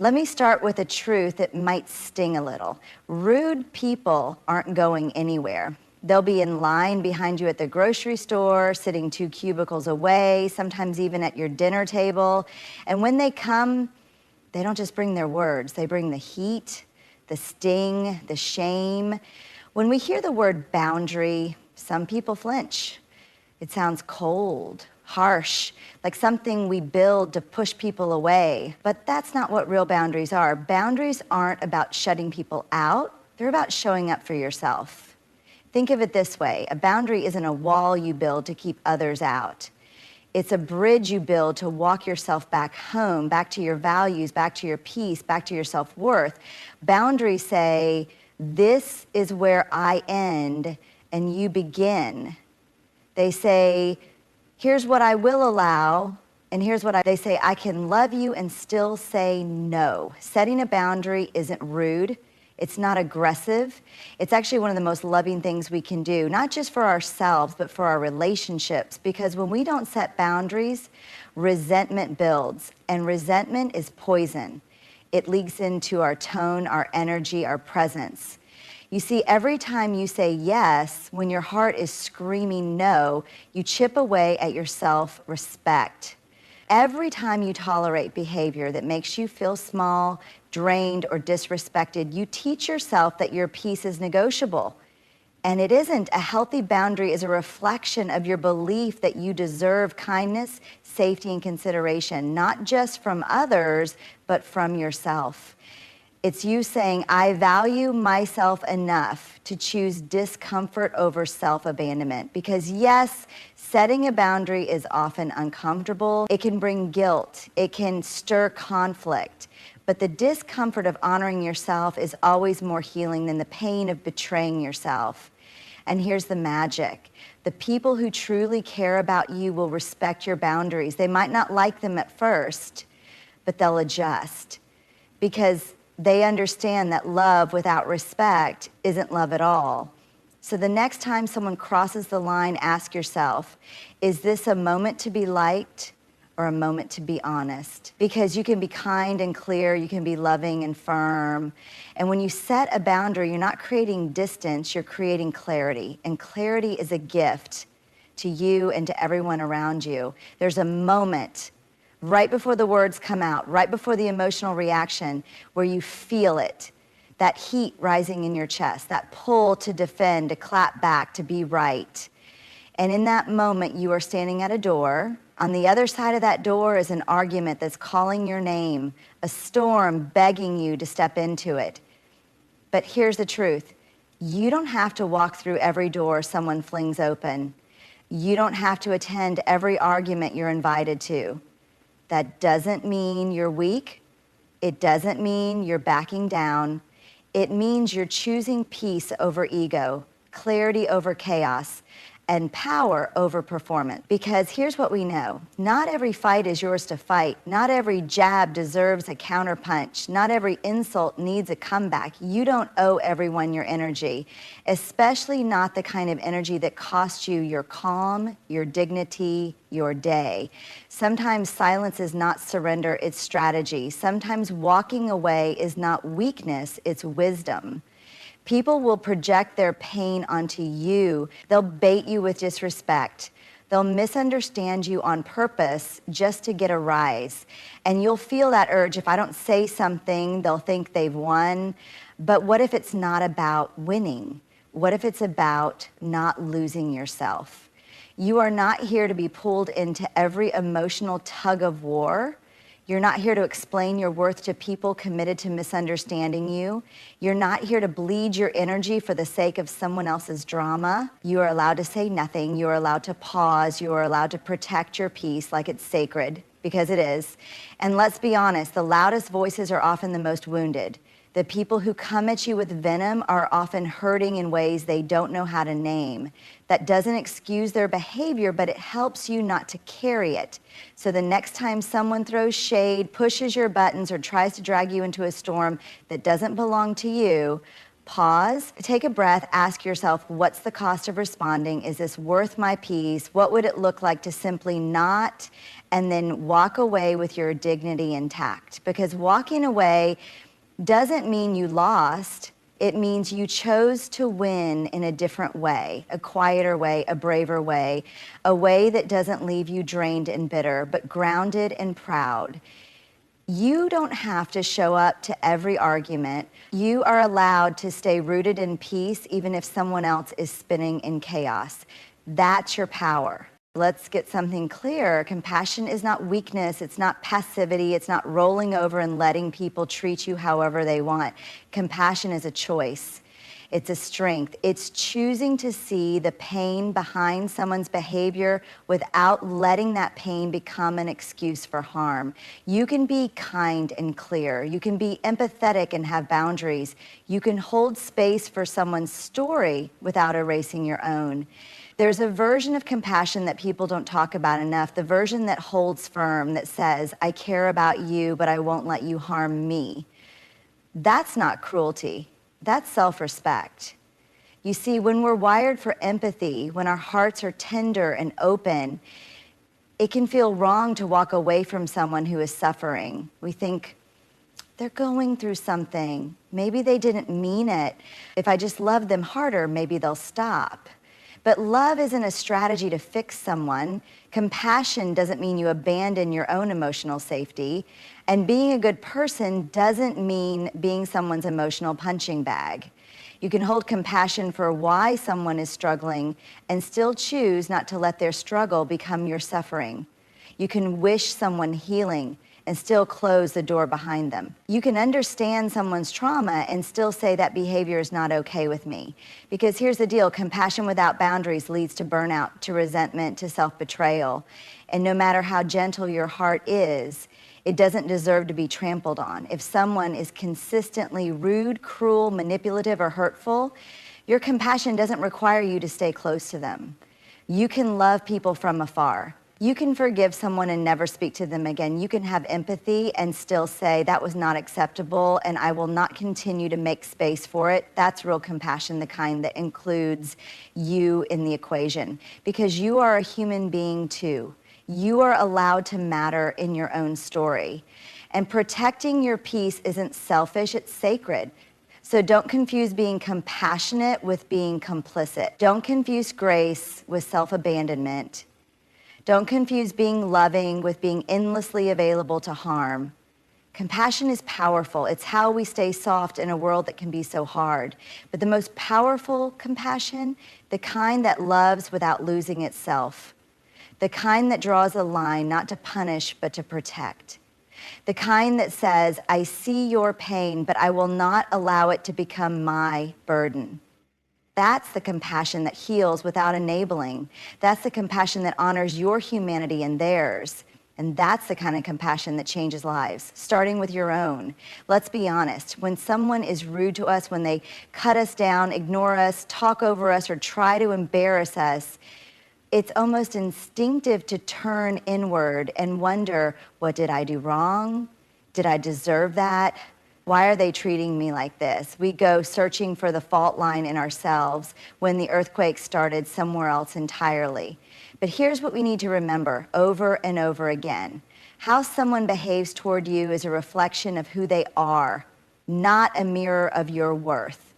Let me start with a truth that might sting a little. Rude people aren't going anywhere. They'll be in line behind you at the grocery store, sitting 2 cubicles away, sometimes even at your dinner table. And when they come, they don't just bring their words, they bring the heat, the sting, the shame. When we hear the word boundary, some people flinch. It sounds cold, harsh, like something we build to push people away. But that's not what real boundaries are. Boundaries aren't about shutting people out, they're about showing up for yourself. Think of it this way, a boundary isn't a wall you build to keep others out. It's a bridge you build to walk yourself back home, back to your values, back to your peace, back to your self-worth. Boundaries say, this is where I end and you begin. They say, here's what I will allow, and here's what they say, I can love you and still say no. Setting a boundary isn't rude. It's not aggressive. It's actually one of the most loving things we can do, not just for ourselves, but for our relationships. Because when we don't set boundaries, resentment builds, and resentment is poison. It leaks into our tone, our energy, our presence. You see, every time you say yes, when your heart is screaming no, you chip away at your self-respect. Every time you tolerate behavior that makes you feel small, drained, or disrespected, you teach yourself that your peace is negotiable. And it isn't. A healthy boundary is a reflection of your belief that you deserve kindness, safety, and consideration, not just from others, but from yourself. It's you saying, I value myself enough to choose discomfort over self-abandonment. Because yes, setting a boundary is often uncomfortable. It can bring guilt. It can stir conflict. But the discomfort of honoring yourself is always more healing than the pain of betraying yourself. And here's the magic. The people who truly care about you will respect your boundaries. They might not like them at first, but they'll adjust. Because they understand that love without respect isn't love at all. So the next time someone crosses the line, ask yourself, is this a moment to be liked or a moment to be honest? Because you can be kind and clear, you can be loving and firm. And when you set a boundary, you're not creating distance, you're creating clarity. And clarity is a gift to you and to everyone around you. There's a moment right before the words come out, right before the emotional reaction, where you feel it, that heat rising in your chest, that pull to defend, to clap back, to be right. And in that moment, you are standing at a door. On the other side of that door is an argument that's calling your name, a storm begging you to step into it. But here's the truth. You don't have to walk through every door someone flings open. You don't have to attend every argument you're invited to. That doesn't mean you're weak. It doesn't mean you're backing down. It means you're choosing peace over ego, clarity over chaos, and power over performance. Because here's what we know. Not every fight is yours to fight. Not every jab deserves a counterpunch. Not every insult needs a comeback. You don't owe everyone your energy, especially not the kind of energy that costs you your calm, your dignity, your day. Sometimes silence is not surrender, it's strategy. Sometimes walking away is not weakness, it's wisdom. People will project their pain onto you. They'll bait you with disrespect. They'll misunderstand you on purpose just to get a rise. And you'll feel that urge. If I don't say something, they'll think they've won. But what if it's not about winning? What if it's about not losing yourself? You are not here to be pulled into every emotional tug of war. You're not here to explain your worth to people committed to misunderstanding you. You're not here to bleed your energy for the sake of someone else's drama. You are allowed to say nothing. You are allowed to pause. You are allowed to protect your peace like it's sacred, because it is. And let's be honest, the loudest voices are often the most wounded. The people who come at you with venom are often hurting in ways they don't know how to name. That doesn't excuse their behavior, but it helps you not to carry it. So the next time someone throws shade, pushes your buttons, or tries to drag you into a storm that doesn't belong to you, Pause, take a breath, ask yourself, what's the cost of responding? Is this worth my peace? What would it look like to simply not, and then walk away with your dignity intact? Because walking away doesn't mean you lost. It means you chose to win in a different way, a quieter way, a braver way, a way that doesn't leave you drained and bitter, but grounded and proud. You don't have to show up to every argument. You are allowed to stay rooted in peace even if someone else is spinning in chaos. That's your power. Let's get something clear. Compassion is not weakness. It's not passivity. It's not rolling over and letting people treat you however they want. Compassion is a choice. It's a strength. It's choosing to see the pain behind someone's behavior without letting that pain become an excuse for harm. You can be kind and clear. You can be empathetic and have boundaries. You can hold space for someone's story without erasing your own. There's a version of compassion that people don't talk about enough, the version that holds firm, that says, I care about you, but I won't let you harm me. That's not cruelty. That's self-respect. You see, when we're wired for empathy, when our hearts are tender and open, it can feel wrong to walk away from someone who is suffering. We think, they're going through something. Maybe they didn't mean it. If I just love them harder, maybe they'll stop. But love isn't a strategy to fix someone. Compassion doesn't mean you abandon your own emotional safety. And being a good person doesn't mean being someone's emotional punching bag. You can hold compassion for why someone is struggling and still choose not to let their struggle become your suffering. You can wish someone healing and still close the door behind them. You can understand someone's trauma and still say that behavior is not okay with me. Because here's the deal, compassion without boundaries leads to burnout, to resentment, to self-betrayal. And no matter how gentle your heart is, it doesn't deserve to be trampled on. If someone is consistently rude, cruel, manipulative, or hurtful, your compassion doesn't require you to stay close to them. You can love people from afar. You can forgive someone and never speak to them again. You can have empathy and still say, that was not acceptable and I will not continue to make space for it. That's real compassion, the kind that includes you in the equation. Because you are a human being too. You are allowed to matter in your own story. And protecting your peace isn't selfish, it's sacred. So don't confuse being compassionate with being complicit. Don't confuse grace with self-abandonment. Don't confuse being loving with being endlessly available to harm. Compassion is powerful. It's how we stay soft in a world that can be so hard. But the most powerful compassion, the kind that loves without losing itself. The kind that draws a line not to punish but to protect. The kind that says, I see your pain, but I will not allow it to become my burden. That's the compassion that heals without enabling. That's the compassion that honors your humanity and theirs. And that's the kind of compassion that changes lives, starting with your own. Let's be honest. When someone is rude to us, when they cut us down, ignore us, talk over us, or try to embarrass us, it's almost instinctive to turn inward and wonder, what did I do wrong? Did I deserve that? Why are they treating me like this? We go searching for the fault line in ourselves when the earthquake started somewhere else entirely. But here's what we need to remember over and over again. How someone behaves toward you is a reflection of who they are, not a mirror of your worth.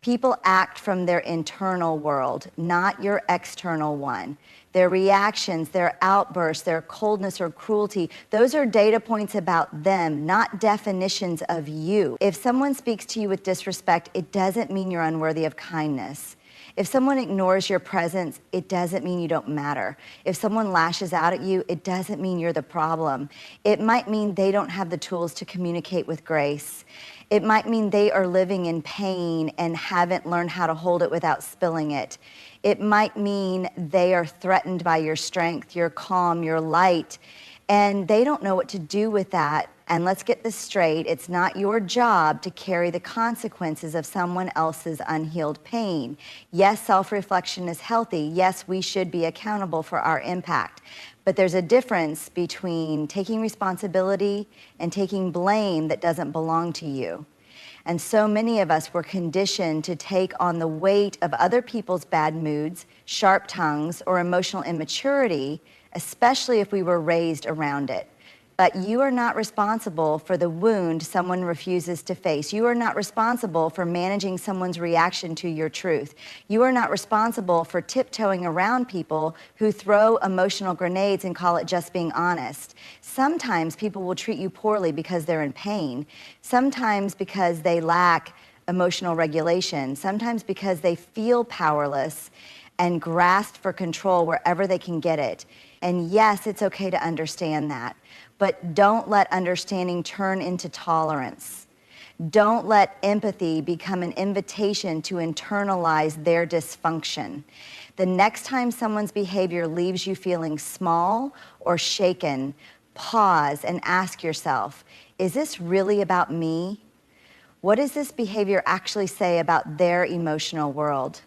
People act from their internal world, not your external one. Their reactions, their outbursts, their coldness or cruelty, those are data points about them, not definitions of you. If someone speaks to you with disrespect, it doesn't mean you're unworthy of kindness. If someone ignores your presence, it doesn't mean you don't matter. If someone lashes out at you, it doesn't mean you're the problem. It might mean they don't have the tools to communicate with grace. It might mean they are living in pain and haven't learned how to hold it without spilling it. It might mean they are threatened by your strength, your calm, your light, and they don't know what to do with that. And let's get this straight, it's not your job to carry the consequences of someone else's unhealed pain. Yes, self-reflection is healthy. Yes, we should be accountable for our impact. But there's a difference between taking responsibility and taking blame that doesn't belong to you. And so many of us were conditioned to take on the weight of other people's bad moods, sharp tongues, or emotional immaturity, especially if we were raised around it. But you are not responsible for the wound someone refuses to face. You are not responsible for managing someone's reaction to your truth. You are not responsible for tiptoeing around people who throw emotional grenades and call it just being honest. Sometimes people will treat you poorly because they're in pain. Sometimes because they lack emotional regulation. Sometimes because they feel powerless and grasp for control wherever they can get it. And yes, it's okay to understand that. But don't let understanding turn into tolerance. Don't let empathy become an invitation to internalize their dysfunction. The next time someone's behavior leaves you feeling small or shaken, pause and ask yourself, is this really about me? What does this behavior actually say about their emotional world?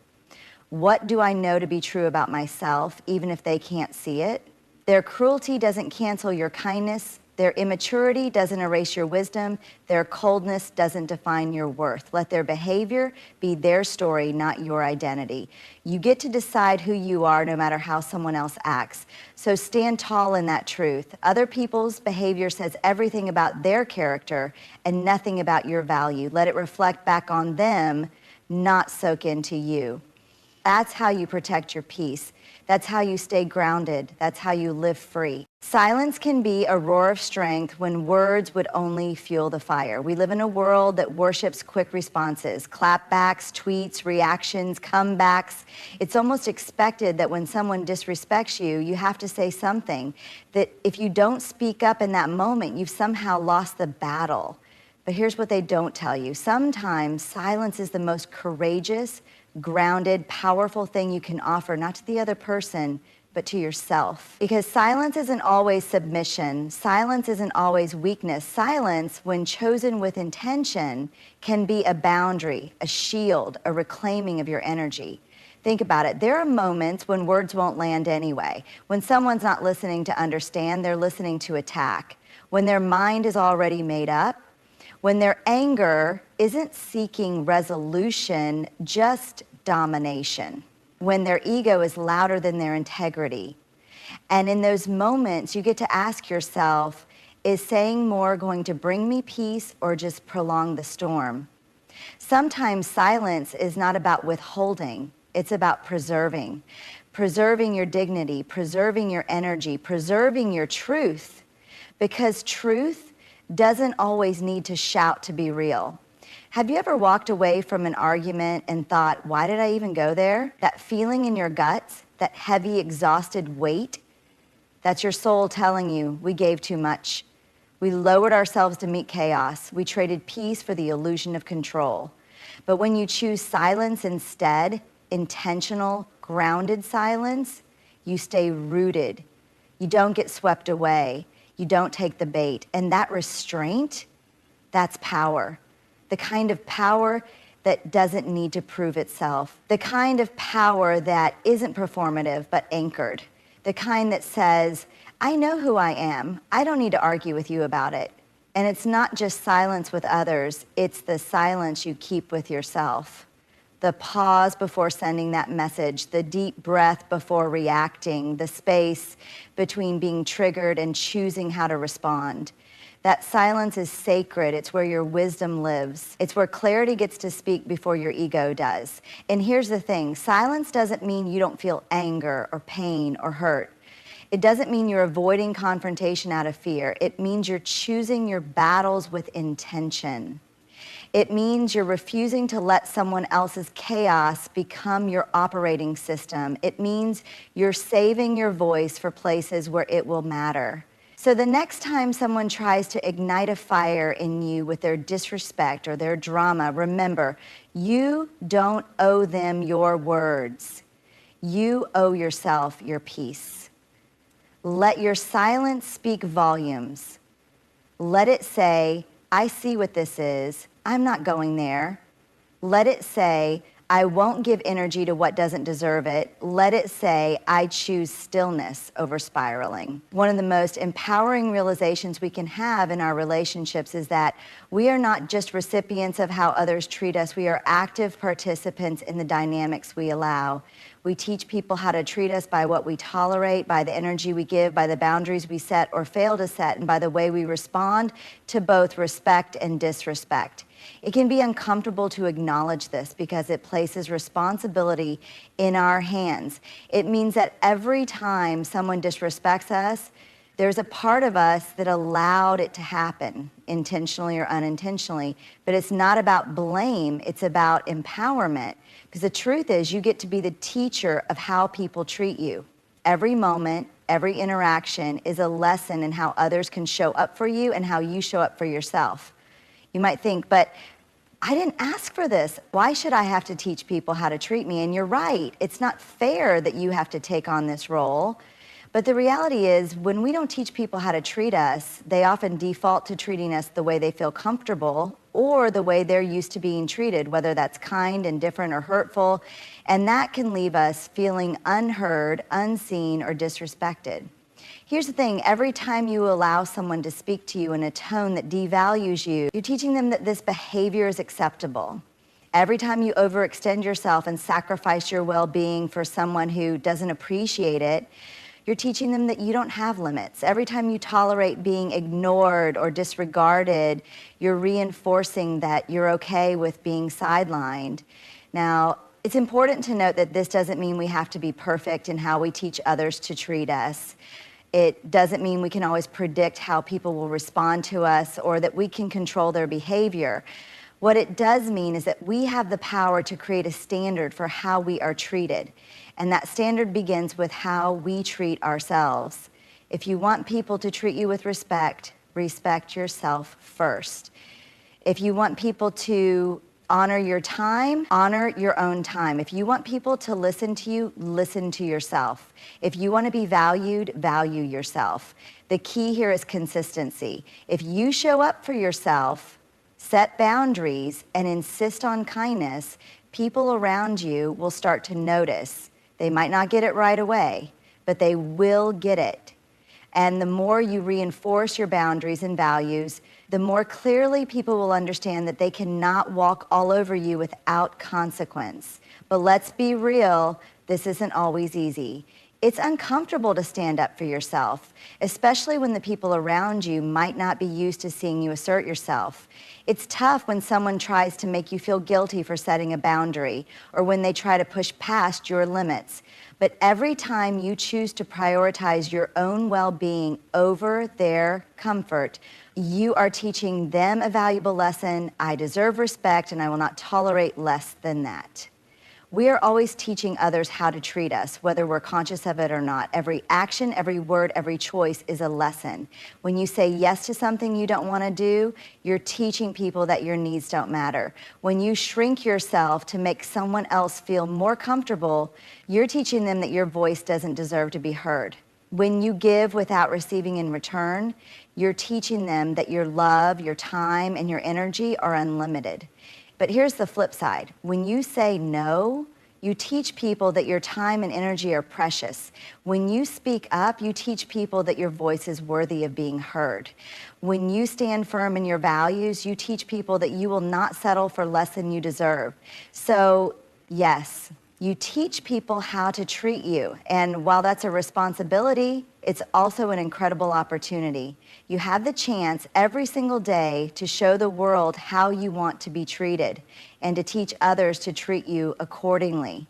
What do I know to be true about myself, even if they can't see it? Their cruelty doesn't cancel your kindness. Their immaturity doesn't erase your wisdom. Their coldness doesn't define your worth. Let their behavior be their story, not your identity. You get to decide who you are no matter how someone else acts. So stand tall in that truth. Other people's behavior says everything about their character and nothing about your value. Let it reflect back on them, not soak into you. That's how you protect your peace. That's how you stay grounded. That's how you live free. Silence can be a roar of strength when words would only fuel the fire. We live in a world that worships quick responses, clapbacks, tweets, reactions, comebacks. It's almost expected that when someone disrespects you, you have to say something. That if you don't speak up in that moment, you've somehow lost the battle. But here's what they don't tell you. Sometimes silence is the most courageous, grounded, powerful thing you can offer, not to the other person, but to yourself. Because silence isn't always submission. Silence isn't always weakness. Silence, when chosen with intention, can be a boundary, a shield, a reclaiming of your energy. Think about it. There are moments when words won't land anyway. When someone's not listening to understand, they're listening to attack. When their mind is already made up, when their anger isn't seeking resolution, just domination. When their ego is louder than their integrity. And in those moments, you get to ask yourself, is saying more going to bring me peace or just prolong the storm? Sometimes silence is not about withholding, it's about preserving. Preserving your dignity, preserving your energy, preserving your truth. Because truth doesn't always need to shout to be real. Have you ever walked away from an argument and thought, why did I even go there? That feeling in your guts, that heavy, exhausted weight, that's your soul telling you, we gave too much. We lowered ourselves to meet chaos. We traded peace for the illusion of control. But when you choose silence instead, intentional, grounded silence, you stay rooted. You don't get swept away. You don't take the bait. And that restraint, that's power. The kind of power that doesn't need to prove itself. The kind of power that isn't performative, but anchored. The kind that says, I know who I am. I don't need to argue with you about it. And it's not just silence with others, it's the silence you keep with yourself. The pause before sending that message, the deep breath before reacting, the space between being triggered and choosing how to respond. That silence is sacred. It's where your wisdom lives. It's where clarity gets to speak before your ego does. And here's the thing, silence doesn't mean you don't feel anger or pain or hurt. It doesn't mean you're avoiding confrontation out of fear. It means you're choosing your battles with intention. It means you're refusing to let someone else's chaos become your operating system. It means you're saving your voice for places where it will matter. So the next time someone tries to ignite a fire in you with their disrespect or their drama, remember, you don't owe them your words. You owe yourself your peace. Let your silence speak volumes. Let it say, I see what this is. I'm not going there. Let it say, I won't give energy to what doesn't deserve it. Let it say, I choose stillness over spiraling. One of the most empowering realizations we can have in our relationships is that we are not just recipients of how others treat us, we are active participants in the dynamics we allow. We teach people how to treat us by what we tolerate, by the energy we give, by the boundaries we set or fail to set, and by the way we respond to both respect and disrespect. It can be uncomfortable to acknowledge this because it places responsibility in our hands. It means that every time someone disrespects us, there's a part of us that allowed it to happen, intentionally or unintentionally. But it's not about blame, it's about empowerment. Because the truth is, you get to be the teacher of how people treat you. Every moment, every interaction is a lesson in how others can show up for you and how you show up for yourself. You might think, but I didn't ask for this. Why should I have to teach people how to treat me? And you're right, it's not fair that you have to take on this role. But the reality is, when we don't teach people how to treat us, they often default to treating us the way they feel comfortable or the way they're used to being treated, whether that's kind, indifferent, or hurtful. And that can leave us feeling unheard, unseen, or disrespected. Here's the thing, every time you allow someone to speak to you in a tone that devalues you, you're teaching them that this behavior is acceptable. Every time you overextend yourself and sacrifice your well-being for someone who doesn't appreciate it, you're teaching them that you don't have limits. Every time you tolerate being ignored or disregarded, you're reinforcing that you're okay with being sidelined. Now, it's important to note that this doesn't mean we have to be perfect in how we teach others to treat us. It doesn't mean we can always predict how people will respond to us or that we can control their behavior. What it does mean is that we have the power to create a standard for how we are treated. And that standard begins with how we treat ourselves. If you want people to treat you with respect, respect yourself first. If you want people to honor your time, honor your own time. If you want people to listen to you, listen to yourself. If you want to be valued, value yourself. The key here is consistency. If you show up for yourself, set boundaries, and insist on kindness, people around you will start to notice. They might not get it right away, but they will get it. And the more you reinforce your boundaries and values, the more clearly people will understand that they cannot walk all over you without consequence. But let's be real, this isn't always easy. It's uncomfortable to stand up for yourself, especially when the people around you might not be used to seeing you assert yourself. It's tough when someone tries to make you feel guilty for setting a boundary or when they try to push past your limits. But every time you choose to prioritize your own well-being over their comfort, you are teaching them a valuable lesson. I deserve respect and I will not tolerate less than that. We are always teaching others how to treat us, whether we're conscious of it or not. Every action, every word, every choice is a lesson. When you say yes to something you don't want to do, you're teaching people that your needs don't matter. When you shrink yourself to make someone else feel more comfortable, you're teaching them that your voice doesn't deserve to be heard. When you give without receiving in return, you're teaching them that your love, your time, and your energy are unlimited. But here's the flip side. When you say no, you teach people that your time and energy are precious. When you speak up, you teach people that your voice is worthy of being heard. When you stand firm in your values, you teach people that you will not settle for less than you deserve. So, yes, you teach people how to treat you. And while that's a responsibility, it's also an incredible opportunity. You have the chance every single day to show the world how you want to be treated and to teach others to treat you accordingly.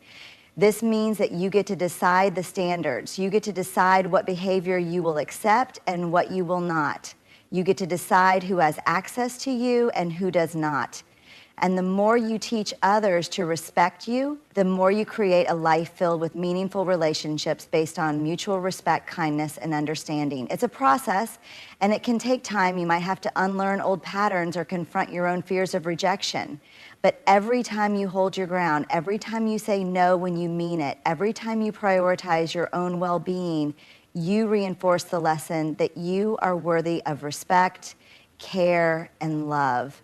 This means that you get to decide the standards. You get to decide what behavior you will accept and what you will not. You get to decide who has access to you and who does not. And the more you teach others to respect you, the more you create a life filled with meaningful relationships based on mutual respect, kindness, and understanding. It's a process, and it can take time. You might have to unlearn old patterns or confront your own fears of rejection. But every time you hold your ground, every time you say no when you mean it, every time you prioritize your own well-being, you reinforce the lesson that you are worthy of respect, care, and love.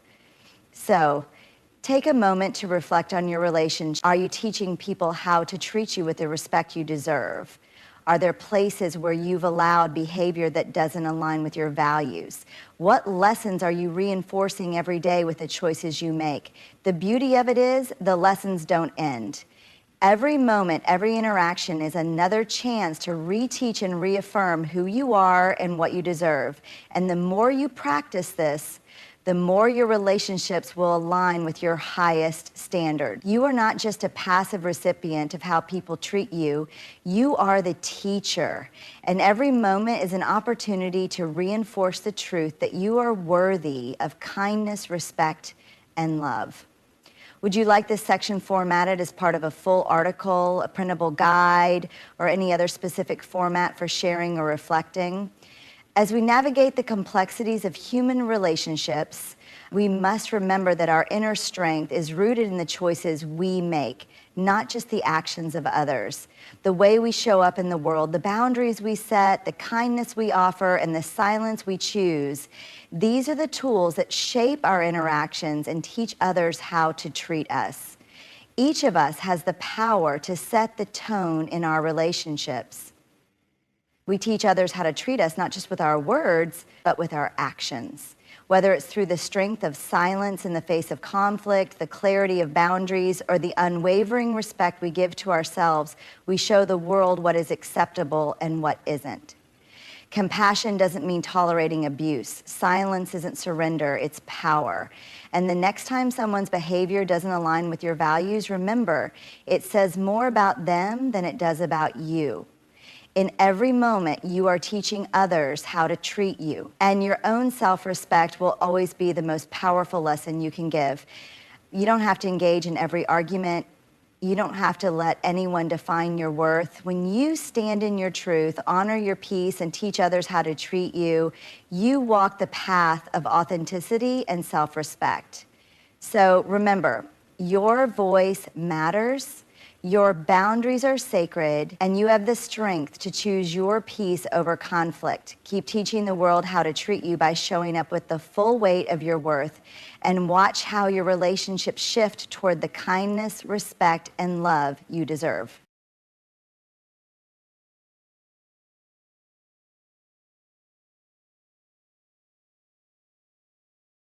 So, Take a moment to reflect on your relationship. Are you teaching people how to treat you with the respect you deserve? Are there places where you've allowed behavior that doesn't align with your values? What lessons are you reinforcing every day with the choices you make? The beauty of it is the lessons don't end. Every moment, every interaction is another chance to reteach and reaffirm who you are and what you deserve. And the more you practice this, the more your relationships will align with your highest standard. You are not just a passive recipient of how people treat you, you are the teacher. And every moment is an opportunity to reinforce the truth that you are worthy of kindness, respect, and love. Would you like this section formatted as part of a full article, a printable guide, or any other specific format for sharing or reflecting? As we navigate the complexities of human relationships, we must remember that our inner strength is rooted in the choices we make, not just the actions of others. The way we show up in the world, the boundaries we set, the kindness we offer, and the silence we choose, these are the tools that shape our interactions and teach others how to treat us. Each of us has the power to set the tone in our relationships. We teach others how to treat us, not just with our words, but with our actions. Whether it's through the strength of silence in the face of conflict, the clarity of boundaries, or the unwavering respect we give to ourselves, we show the world what is acceptable and what isn't. Compassion doesn't mean tolerating abuse. Silence isn't surrender, it's power. And the next time someone's behavior doesn't align with your values, remember, it says more about them than it does about you. In every moment, you are teaching others how to treat you, and your own self-respect will always be the most powerful lesson you can give. You don't have to engage in every argument. You don't have to let anyone define your worth. When you stand in your truth, honor your peace, and teach others how to treat you, you walk the path of authenticity and self-respect. So remember, your voice matters. Your boundaries are sacred, and you have the strength to choose your peace over conflict. Keep teaching the world how to treat you by showing up with the full weight of your worth, and watch how your relationships shift toward the kindness, respect, and love you deserve.